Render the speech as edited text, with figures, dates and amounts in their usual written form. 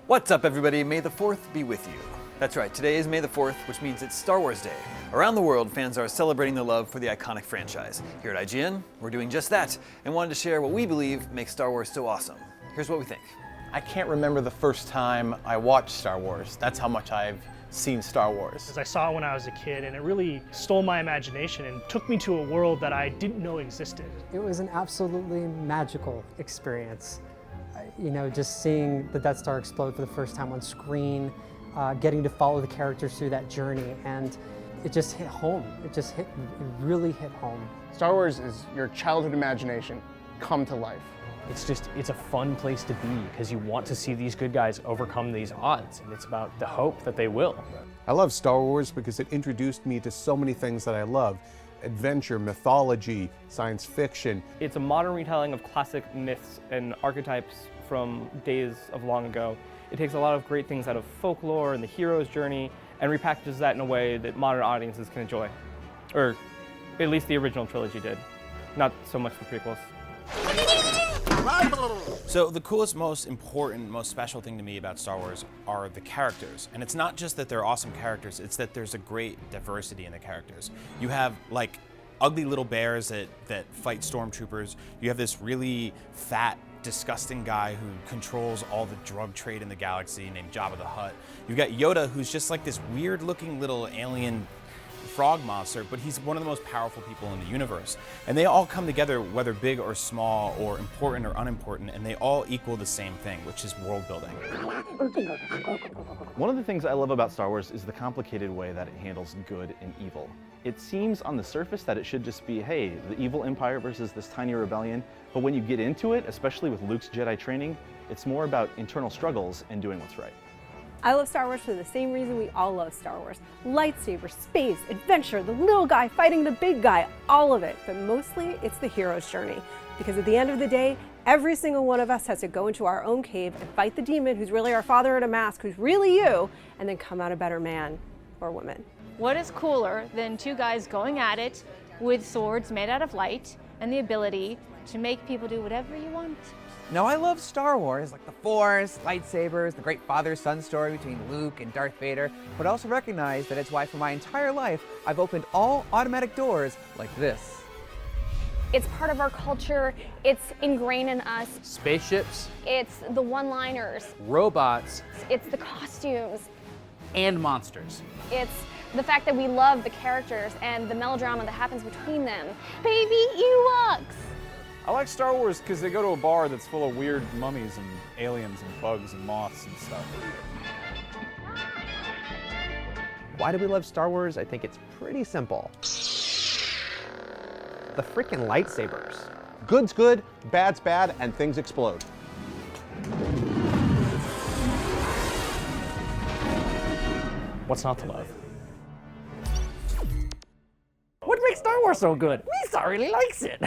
What's up, everybody? May the 4th be with you. That's right, today is May the 4th, which means it's Star Wars Day. Around the world, fans are celebrating their love for the iconic franchise. Here at IGN, we're doing just that, and wanted to share what we believe makes Star Wars so awesome. Here's what we think. I can't remember the first time I watched Star Wars. That's how much I've seen Star Wars. As I saw it when I was a kid, and it really stole my imagination and took me to a world that I didn't know existed. It was an absolutely magical experience. You know, just seeing the Death Star explode for the first time on screen, getting to follow the characters through that journey, and it just hit home. It really hit home. Star Wars is your childhood imagination come to life. It's a fun place to be because you want to see these good guys overcome these odds, and it's about the hope that they will. I love Star Wars because it introduced me to so many things that I love. Adventure, mythology, science fiction. It's a modern retelling of classic myths and archetypes from days of long ago. It takes a lot of great things out of folklore and the hero's journey and repackages that in a way that modern audiences can enjoy. Or at least the original trilogy did. Not so much the prequels. So the coolest, most important, most special thing to me about Star Wars are the characters. And it's not just that they're awesome characters, it's that there's a great diversity in the characters. You have like ugly little bears that fight stormtroopers. You have this really fat, disgusting guy who controls all the drug trade in the galaxy named Jabba the Hutt. You've got Yoda, who's just like this weird looking little alien frog monster, but he's one of the most powerful people in the universe. And they all come together, whether big or small, or important or unimportant, and they all equal the same thing, which is world building. One of the things I love about Star Wars is the complicated way that it handles good and evil. It seems on the surface that it should just be, hey, the evil empire versus this tiny rebellion, but when you get into it, especially with Luke's Jedi training, it's more about internal struggles and doing what's right. I love Star Wars for the same reason we all love Star Wars. Lightsaber, space, adventure, the little guy fighting the big guy, all of it. But mostly, it's the hero's journey. Because at the end of the day, every single one of us has to go into our own cave and fight the demon who's really our father in a mask, who's really you, and then come out a better man or woman. What is cooler than two guys going at it with swords made out of light and the ability to make people do whatever you want? Now, I love Star Wars, like the Force, lightsabers, the great father-son story between Luke and Darth Vader, but I also recognize that it's why for my entire life, I've opened all automatic doors like this. It's part of our culture, it's ingrained in us. Spaceships. It's the one-liners. Robots. It's the costumes. And monsters. It's the fact that we love the characters and the melodrama that happens between them. Baby Ewoks! I like Star Wars because they go to a bar that's full of weird mummies and aliens and bugs and moths and stuff. Why do we love Star Wars? I think it's pretty simple. The frickin' lightsabers. Good's good, bad's bad, and things explode. What's not to love? What makes Star Wars so good? Lisa really likes it.